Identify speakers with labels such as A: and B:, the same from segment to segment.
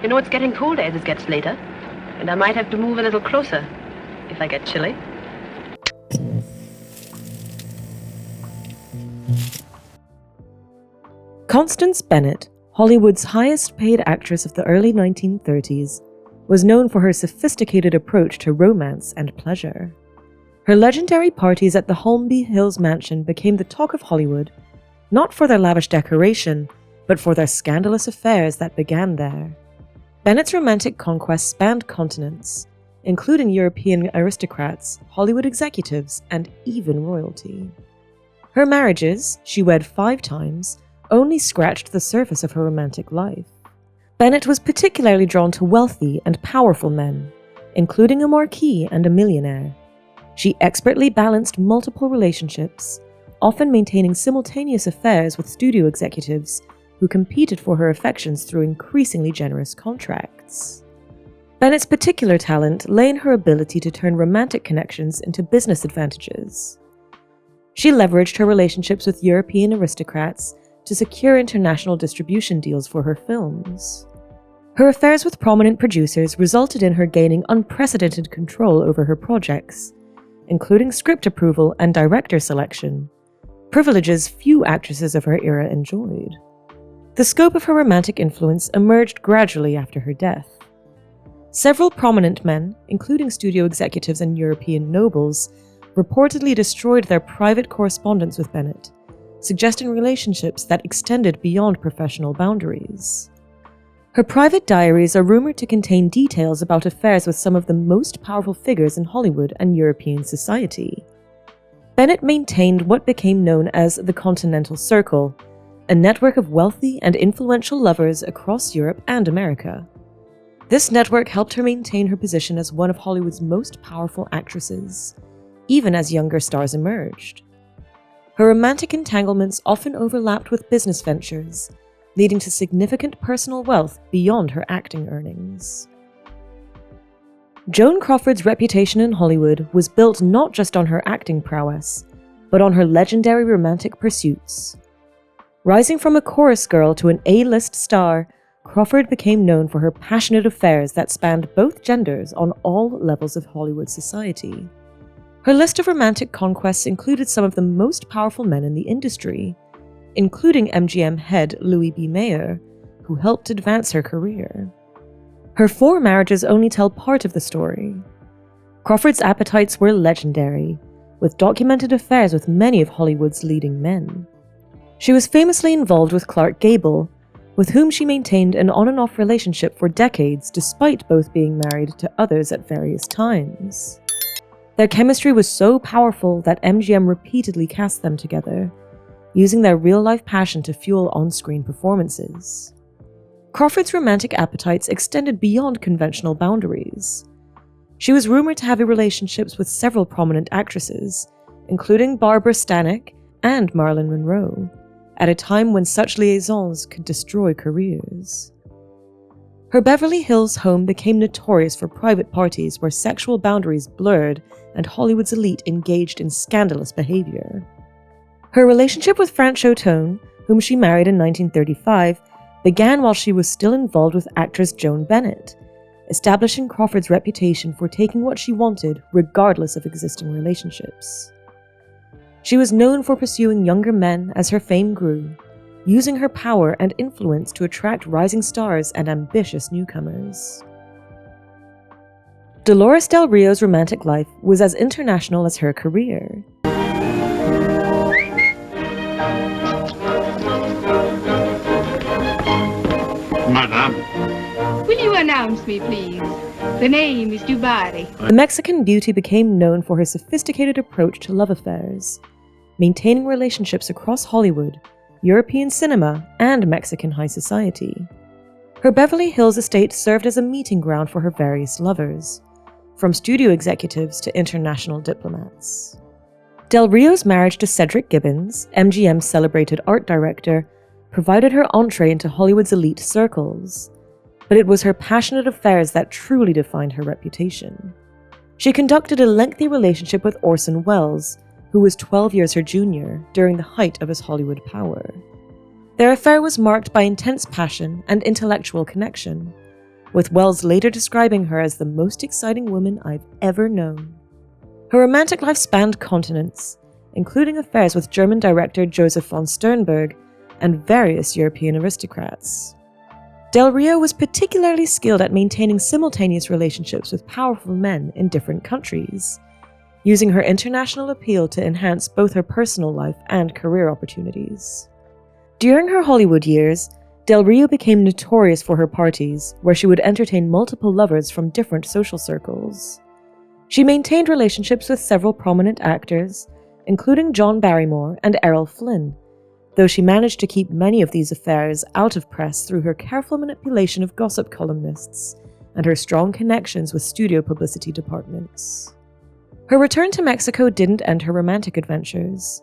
A: You know, it's getting colder as it gets later, and I might have to move a little closer if I get chilly.
B: Constance Bennett, Hollywood's highest-paid actress of the early 1930s, was known for her sophisticated approach to romance and pleasure. Her legendary parties at the Holmby Hills mansion became the talk of Hollywood, not for their lavish decoration, but for their scandalous affairs that began there. Bennett's romantic conquests spanned continents, including European aristocrats, Hollywood executives, and even royalty. Her marriages, she wed 5 times, only scratched the surface of her romantic life. Bennett was particularly drawn to wealthy and powerful men, including a marquis and a millionaire. She expertly balanced multiple relationships, often maintaining simultaneous affairs with studio executives who competed for her affections through increasingly generous contracts. Bennett's particular talent lay in her ability to turn romantic connections into business advantages. She leveraged her relationships with European aristocrats to secure international distribution deals for her films. Her affairs with prominent producers resulted in her gaining unprecedented control over her projects, including script approval and director selection, privileges few actresses of her era enjoyed. The scope of her romantic influence emerged gradually after her death. Several prominent men, including studio executives and European nobles, reportedly destroyed their private correspondence with Bennett, suggesting relationships that extended beyond professional boundaries. Her private diaries are rumored to contain details about affairs with some of the most powerful figures in Hollywood and European society. Bennett maintained what became known as the Continental Circle, a network of wealthy and influential lovers across Europe and America. This network helped her maintain her position as one of Hollywood's most powerful actresses, even as younger stars emerged. Her romantic entanglements often overlapped with business ventures, leading to significant personal wealth beyond her acting earnings. Joan Crawford's reputation in Hollywood was built not just on her acting prowess, but on her legendary romantic pursuits. Rising from a chorus girl to an A-list star, Crawford became known for her passionate affairs that spanned both genders on all levels of Hollywood society. Her list of romantic conquests included some of the most powerful men in the industry, including MGM head Louis B. Mayer, who helped advance her career. Her 4 marriages only tell part of the story. Crawford's appetites were legendary, with documented affairs with many of Hollywood's leading men. She was famously involved with Clark Gable, with whom she maintained an on-and-off relationship for decades despite both being married to others at various times. Their chemistry was so powerful that MGM repeatedly cast them together, using their real-life passion to fuel on-screen performances. Crawford's romantic appetites extended beyond conventional boundaries. She was rumored to have relationships with several prominent actresses, including Barbara Stanwyck and Marilyn Monroe, at a time when such liaisons could destroy careers. Her Beverly Hills home became notorious for private parties where sexual boundaries blurred and Hollywood's elite engaged in scandalous behavior. Her relationship with Franchot Tone, whom she married in 1935, began while she was still involved with actress Joan Bennett, establishing Crawford's reputation for taking what she wanted regardless of existing relationships. She was known for pursuing younger men as her fame grew, using her power and influence to attract rising stars and ambitious newcomers. Dolores Del Rio's romantic life was as international as her career.
C: Madame. Will you announce me, please? The name is Dubarry.
B: The Mexican beauty became known for her sophisticated approach to love affairs, maintaining relationships across Hollywood, European cinema, and Mexican high society. Her Beverly Hills estate served as a meeting ground for her various lovers, from studio executives to international diplomats. Del Rio's marriage to Cedric Gibbons, MGM's celebrated art director, provided her entree into Hollywood's elite circles, but it was her passionate affairs that truly defined her reputation. She conducted a lengthy relationship with Orson Welles, who was 12 years her junior, during the height of his Hollywood power. Their affair was marked by intense passion and intellectual connection, with Wells later describing her as the most exciting woman I've ever known. Her romantic life spanned continents, including affairs with German director Joseph von Sternberg and various European aristocrats. Del Rio was particularly skilled at maintaining simultaneous relationships with powerful men in different countries, using her international appeal to enhance both her personal life and career opportunities. During her Hollywood years, Del Rio became notorious for her parties, where she would entertain multiple lovers from different social circles. She maintained relationships with several prominent actors, including John Barrymore and Errol Flynn, though she managed to keep many of these affairs out of press through her careful manipulation of gossip columnists and her strong connections with studio publicity departments. Her return to Mexico didn't end her romantic adventures.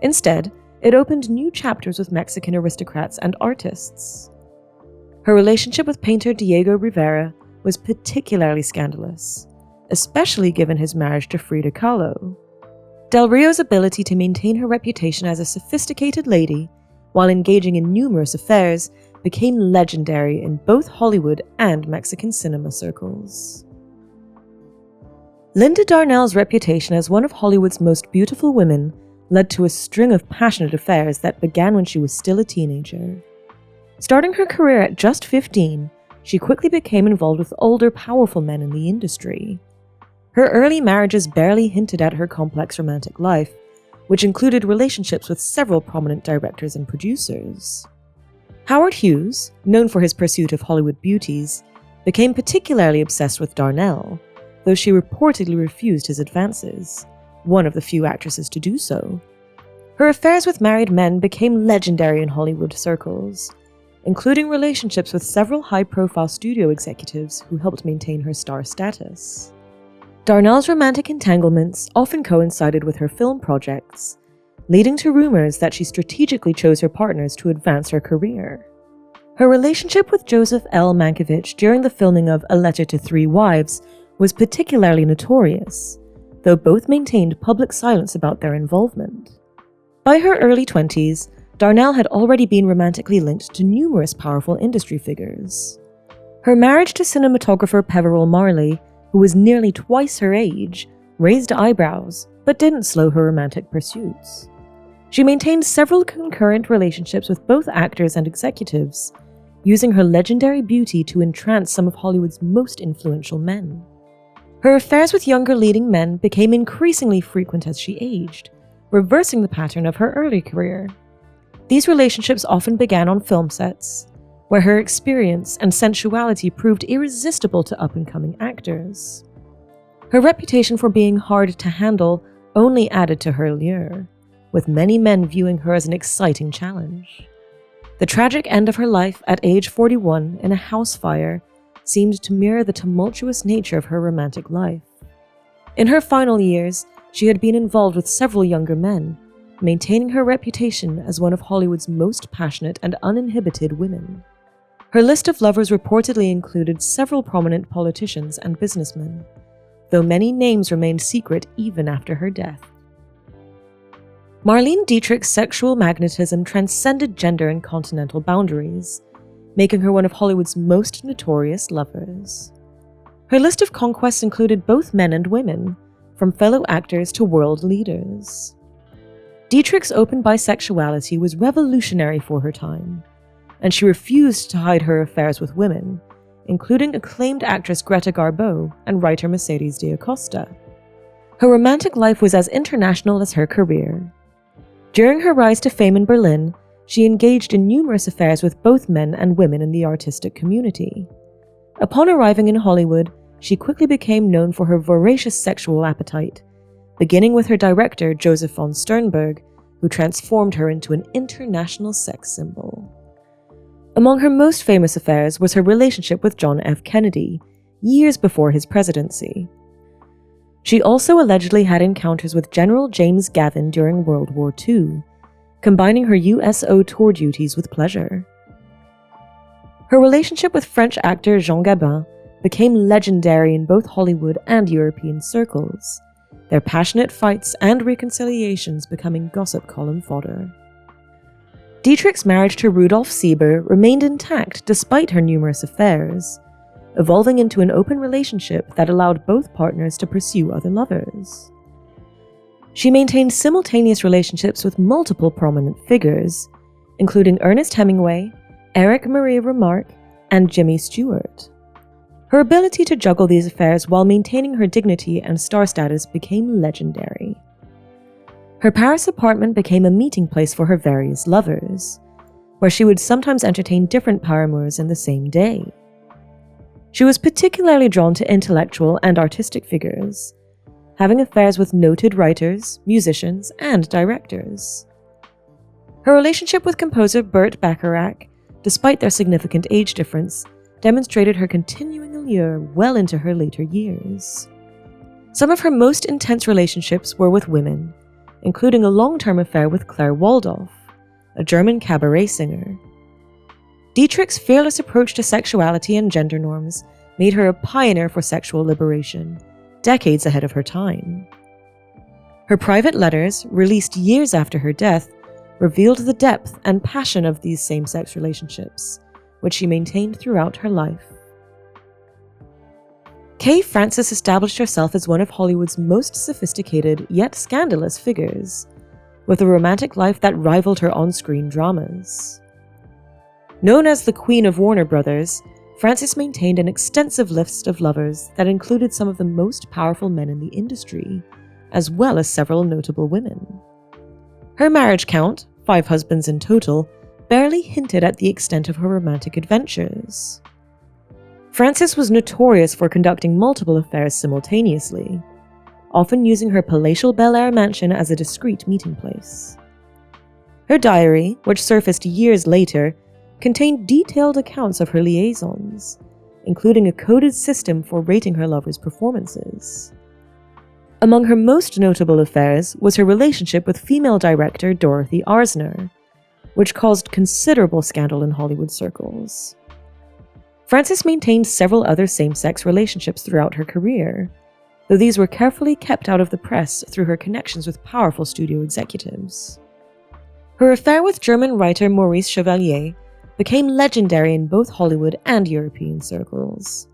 B: Instead, it opened new chapters with Mexican aristocrats and artists. Her relationship with painter Diego Rivera was particularly scandalous, especially given his marriage to Frida Kahlo. Del Rio's ability to maintain her reputation as a sophisticated lady while engaging in numerous affairs became legendary in both Hollywood and Mexican cinema circles. Linda Darnell's reputation as one of Hollywood's most beautiful women led to a string of passionate affairs that began when she was still a teenager. Starting her career at just 15, she quickly became involved with older, powerful men in the industry. Her early marriages barely hinted at her complex romantic life, which included relationships with several prominent directors and producers. Howard Hughes, known for his pursuit of Hollywood beauties, became particularly obsessed with Darnell, though she reportedly refused his advances, one of the few actresses to do so. Her affairs with married men became legendary in Hollywood circles, including relationships with several high-profile studio executives who helped maintain her star status. Darnell's romantic entanglements often coincided with her film projects, leading to rumors that she strategically chose her partners to advance her career. Her relationship with Joseph L. Mankiewicz during the filming of A Letter to Three Wives was particularly notorious, though both maintained public silence about their involvement. By her early 20s, Darnell had already been romantically linked to numerous powerful industry figures. Her marriage to cinematographer Peveril Marley, who was nearly twice her age, raised eyebrows, but didn't slow her romantic pursuits. She maintained several concurrent relationships with both actors and executives, using her legendary beauty to entrance some of Hollywood's most influential men. Her affairs with younger leading men became increasingly frequent as she aged, reversing the pattern of her early career. These relationships often began on film sets, where her experience and sensuality proved irresistible to up-and-coming actors. Her reputation for being hard to handle only added to her allure, with many men viewing her as an exciting challenge. The tragic end of her life at age 41 in a house fire seemed to mirror the tumultuous nature of her romantic life. In her final years, she had been involved with several younger men, maintaining her reputation as one of Hollywood's most passionate and uninhibited women. Her list of lovers reportedly included several prominent politicians and businessmen, though many names remained secret even after her death. Marlene Dietrich's sexual magnetism transcended gender and continental boundaries, making her one of Hollywood's most notorious lovers. Her list of conquests included both men and women, from fellow actors to world leaders. Dietrich's open bisexuality was revolutionary for her time, and she refused to hide her affairs with women, including acclaimed actress Greta Garbo and writer Mercedes de Acosta. Her romantic life was as international as her career. During her rise to fame in Berlin, she engaged in numerous affairs with both men and women in the artistic community. Upon arriving in Hollywood, she quickly became known for her voracious sexual appetite, beginning with her director Joseph von Sternberg, who transformed her into an international sex symbol. Among her most famous affairs was her relationship with John F. Kennedy, years before his presidency. She also allegedly had encounters with General James Gavin during World War II, combining her USO tour duties with pleasure. Her relationship with French actor Jean Gabin became legendary in both Hollywood and European circles, their passionate fights and reconciliations becoming gossip column fodder. Dietrich's marriage to Rudolf Sieber remained intact despite her numerous affairs, evolving into an open relationship that allowed both partners to pursue other lovers. She maintained simultaneous relationships with multiple prominent figures, including Ernest Hemingway, Eric Maria Remarque, and Jimmy Stewart. Her ability to juggle these affairs while maintaining her dignity and star status became legendary. Her Paris apartment became a meeting place for her various lovers, where she would sometimes entertain different paramours in the same day. She was particularly drawn to intellectual and artistic figures, having affairs with noted writers, musicians, and directors. Her relationship with composer Burt Bacharach, despite their significant age difference, demonstrated her continuing allure well into her later years. Some of her most intense relationships were with women, including a long-term affair with Claire Waldorf, a German cabaret singer. Dietrich's fearless approach to sexuality and gender norms made her a pioneer for sexual liberation, decades ahead of her time. Her private letters, released years after her death, revealed the depth and passion of these same-sex relationships, which she maintained throughout her life. Kay Francis established herself as one of Hollywood's most sophisticated yet scandalous figures, with a romantic life that rivaled her on-screen dramas. Known as the Queen of Warner Brothers, Francis maintained an extensive list of lovers that included some of the most powerful men in the industry, as well as several notable women. Her marriage count, 5 husbands in total, barely hinted at the extent of her romantic adventures. Francis was notorious for conducting multiple affairs simultaneously, often using her palatial Bel Air mansion as a discreet meeting place. Her diary, which surfaced years later, contained detailed accounts of her liaisons, including a coded system for rating her lovers' performances. Among her most notable affairs was her relationship with female director Dorothy Arzner, which caused considerable scandal in Hollywood circles. Francis maintained several other same-sex relationships throughout her career, though these were carefully kept out of the press through her connections with powerful studio executives. Her affair with German writer Maurice Chevalier became legendary in both Hollywood and European circles.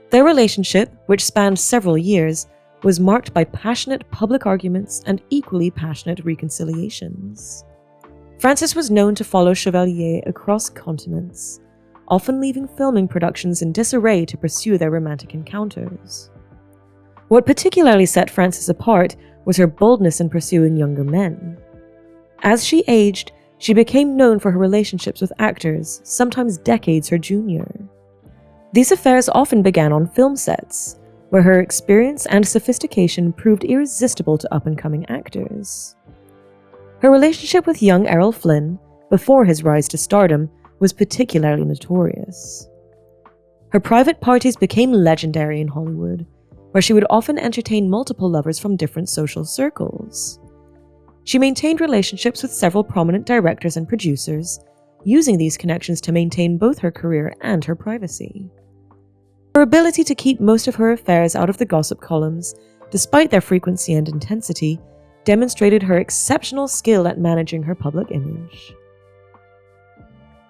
B: Their relationship, which spanned several years, was marked by passionate public arguments and equally passionate reconciliations. Francis was known to follow Chevalier across continents, often leaving filming productions in disarray to pursue their romantic encounters. What particularly set Francis apart was her boldness in pursuing younger men. As she aged, she became known for her relationships with actors, sometimes decades her junior. These affairs often began on film sets, where her experience and sophistication proved irresistible to up-and-coming actors. Her relationship with young Errol Flynn, before his rise to stardom, was particularly notorious. Her private parties became legendary in Hollywood, where she would often entertain multiple lovers from different social circles. She maintained relationships with several prominent directors and producers, using these connections to maintain both her career and her privacy. Her ability to keep most of her affairs out of the gossip columns, despite their frequency and intensity, demonstrated her exceptional skill at managing her public image.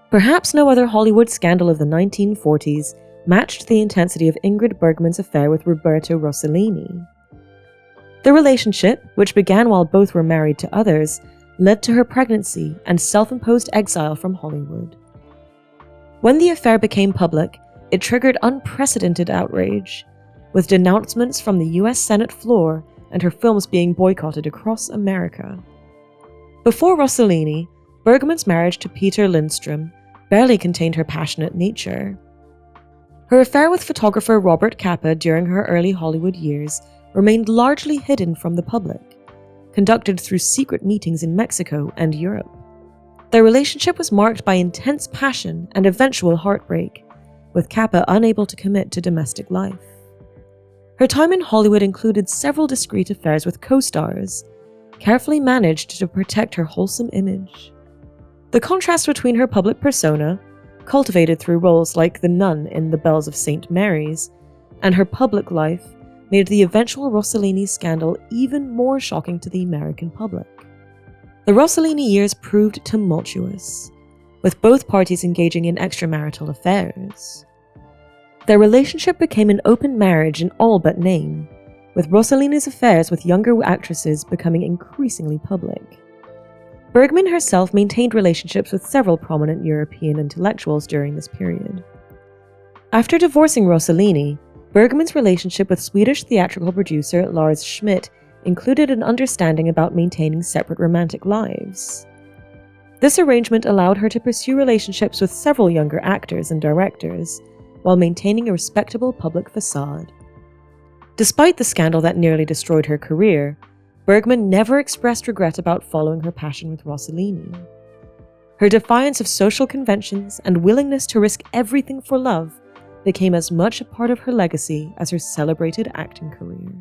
B: Perhaps no other Hollywood scandal of the 1940s matched the intensity of Ingrid Bergman's affair with Roberto Rossellini. The relationship, which began while both were married to others, led to her pregnancy and self-imposed exile from Hollywood. When the affair became public, it triggered unprecedented outrage, with denouncements from the US Senate floor and her films being boycotted across America. Before Rossellini, Bergman's marriage to Peter Lindstrom barely contained her passionate nature. Her affair with photographer Robert Capa during her early Hollywood years remained largely hidden from the public, conducted through secret meetings in Mexico and Europe. Their relationship was marked by intense passion and eventual heartbreak, with Capa unable to commit to domestic life. Her time in Hollywood included several discreet affairs with co-stars, carefully managed to protect her wholesome image. The contrast between her public persona, cultivated through roles like the nun in The Bells of St. Mary's, and her public life made the eventual Rossellini scandal even more shocking to the American public. The Rossellini years proved tumultuous, with both parties engaging in extramarital affairs. Their relationship became an open marriage in all but name, with Rossellini's affairs with younger actresses becoming increasingly public. Bergman herself maintained relationships with several prominent European intellectuals during this period. After divorcing Rossellini, Bergman's relationship with Swedish theatrical producer Lars Schmidt included an understanding about maintaining separate romantic lives. This arrangement allowed her to pursue relationships with several younger actors and directors, while maintaining a respectable public facade. Despite the scandal that nearly destroyed her career, Bergman never expressed regret about following her passion with Rossellini. Her defiance of social conventions and willingness to risk everything for love became as much a part of her legacy as her celebrated acting career.